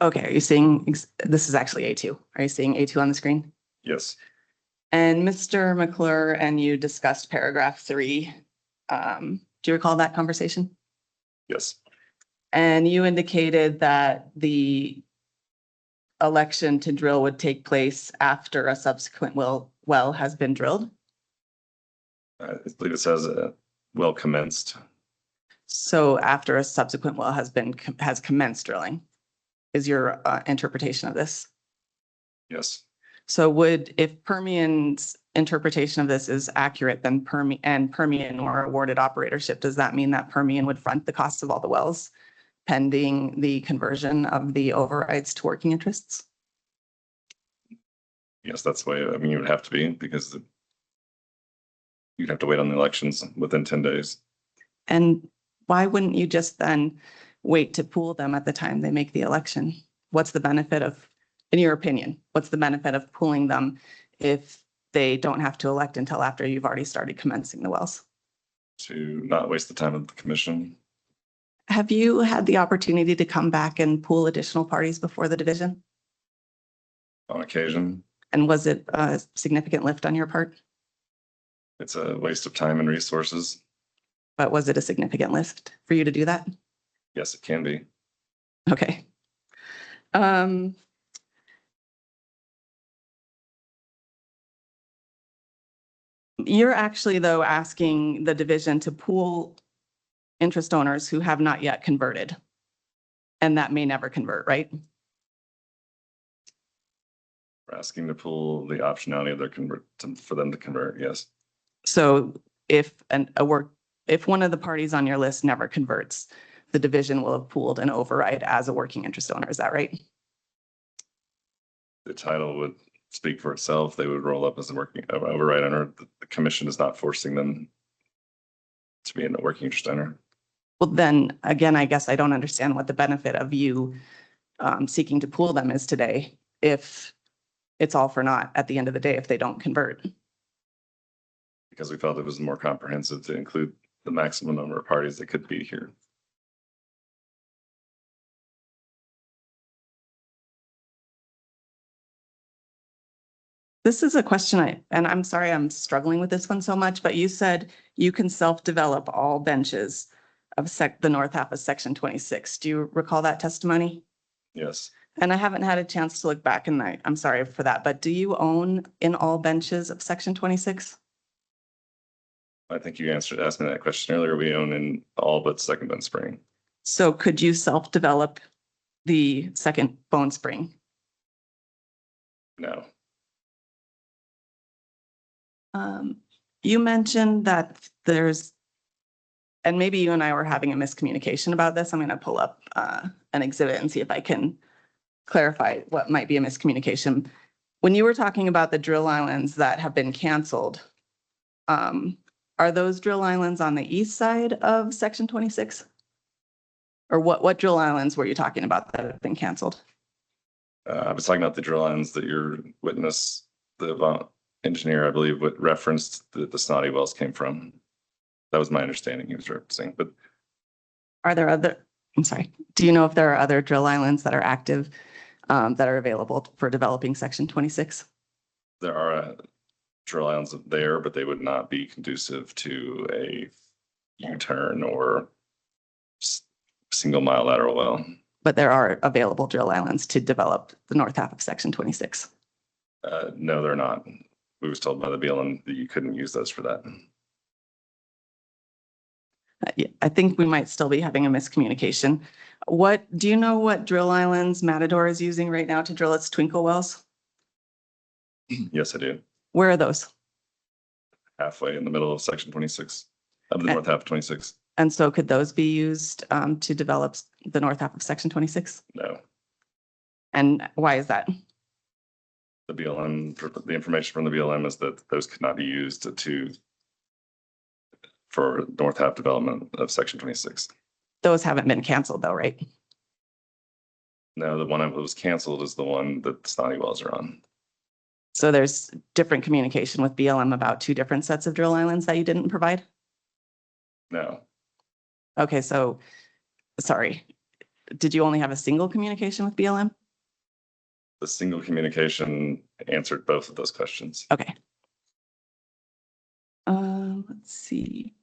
Okay, are you seeing, this is actually A2. Are you seeing A2 on the screen? Yes. And Mr. McClure and you discussed paragraph 3. Do you recall that conversation? Yes. And you indicated that the election to drill would take place after a subsequent well has been drilled. I believe it says well commenced. So after a subsequent well has commenced drilling, is your interpretation of this? Yes. So if Permian's interpretation of this is accurate, then Permian were awarded operatorship, does that mean that Permian would front the costs of all the wells pending the conversion of the overrides to working interests? Yes, that's the way, I mean, you would have to be, because you'd have to wait on the elections within 10 days. And why wouldn't you just then wait to pool them at the time they make the election? What's the benefit of, in your opinion, what's the benefit of pooling them if they don't have to elect until after you've already started commencing the wells? To not waste the time of the commission. Have you had the opportunity to come back and pool additional parties before the division? On occasion. And was it a significant lift on your part? It's a waste of time and resources. But was it a significant lift for you to do that? Yes, it can be. Okay. You're actually, though, asking the division to pool interest owners who have not yet converted. And that may never convert, right? We're asking to pull the optionality of their for them to convert, yes. So if one of the parties on your list never converts, the division will have pooled an override as a working interest owner. Is that right? The title would speak for itself. They would roll up as a working override owner. The commission is not forcing them to be a working interest owner. Well, then again, I guess I don't understand what the benefit of you seeking to pool them is today if it's all for naught at the end of the day if they don't convert. Because we felt it was more comprehensive to include the maximum number of parties that could be here. This is a question and I'm sorry I'm struggling with this one so much, but you said you can self-develop all benches of the north half of section 26. Do you recall that testimony? Yes. And I haven't had a chance to look back and I'm sorry for that, but do you own in all benches of section 26? I think you asked me that question earlier. We own in all but Second Bone Spring. So could you self-develop the Second Bone Spring? No. You mentioned that and maybe you and I were having a miscommunication about this. I'm going to pull up an exhibit and see if I can clarify what might be a miscommunication. When you were talking about the drill islands that have been canceled, are those drill islands on the east side of section 26? Or what drill islands were you talking about that have been canceled? I was talking about the drill islands that your witness, the engineer, I believe, what referenced the Snotty wells came from. That was my understanding he was referencing. But are there I'm sorry, do you know if there are other drill islands that are active that are available for developing section 26? There are drill islands there, but they would not be conducive to a U-turn or single mile lateral well. But there are available drill islands to develop the north half of section 26. No, they're not. We was told by the BLM that you couldn't use those for that. I think we might still be having a miscommunication. Do you know what drill islands Matador is using right now to drill its twinkle wells? Yes, I do. Where are those? Halfway in the middle of section 26, of the north half of 26. And so could those be used to develop the north half of section 26? No. And why is that? The BLM, the information from the BLM is that those could not be used for north half development of section 26. Those haven't been canceled though, right? No, the one that was canceled is the one that the Snotty wells are on. So there's different communication with BLM about two different sets of drill islands that you didn't provide? No. Okay, so sorry. did you only have a single communication with BLM? The single communication answered both of those questions. Okay. Let's see.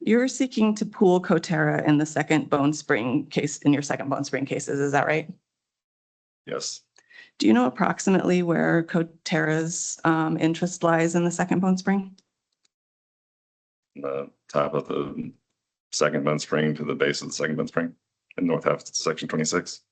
You're seeking to pool Coterra in the second Bone Spring case, in your second Bone Spring cases, is that right? Yes. Do you know approximately where Coterra's interest lies in the second Bone Spring? The top of the second Bone Spring to the base of the second Bone Spring in north half of section 26.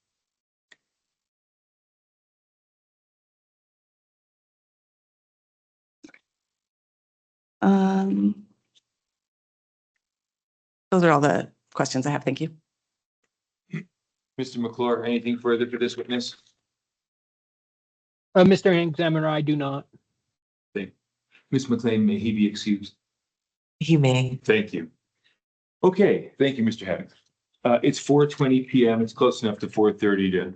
Those are all the questions I have. Thank you. Mr. McClure, anything further for this witness? Mr. Examiner, I do not. Ms. McLean, may he be excused? He may. Thank you. Okay, thank you, Mr. Hammond. It's 4:20 PM. It's close enough to 4:30 to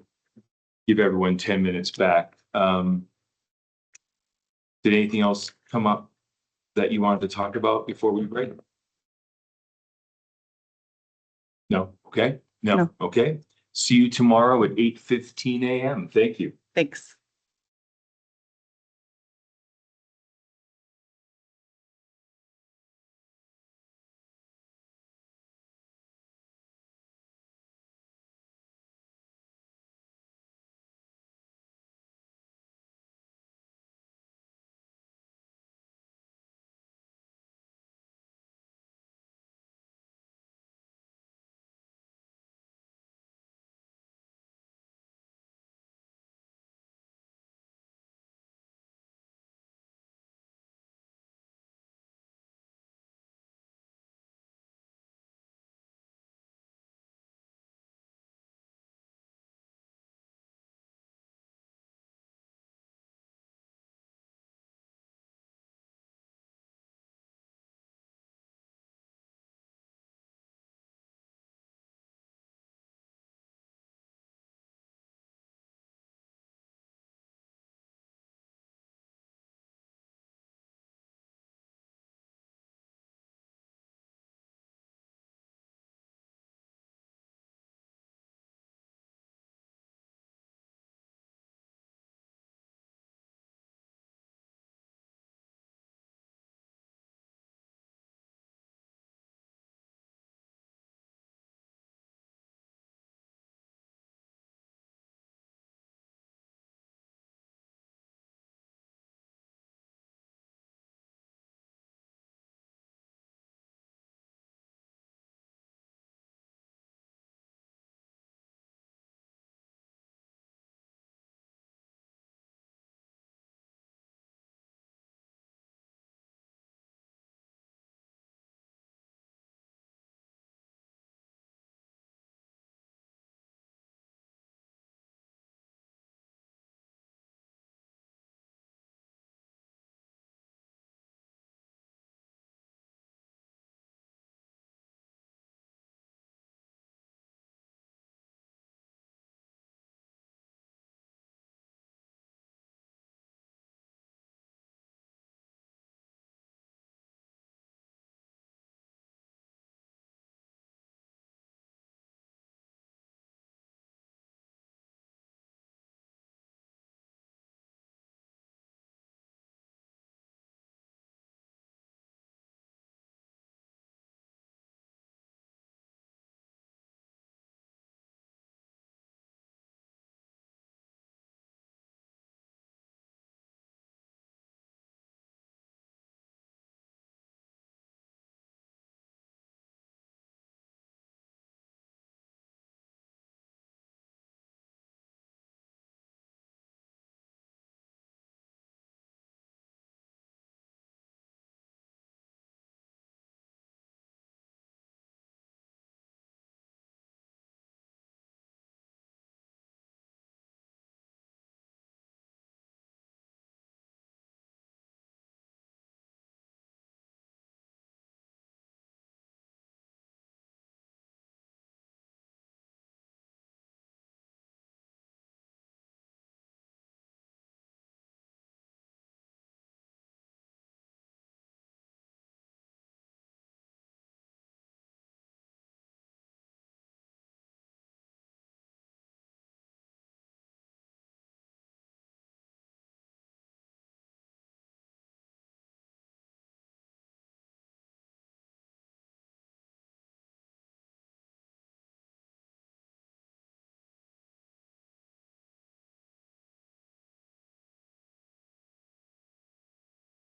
give everyone 10 minutes back. Did anything else come up that you wanted to talk about before we break? No, okay? No, No. okay. See you tomorrow at 8:15 AM. Thank you. Thanks.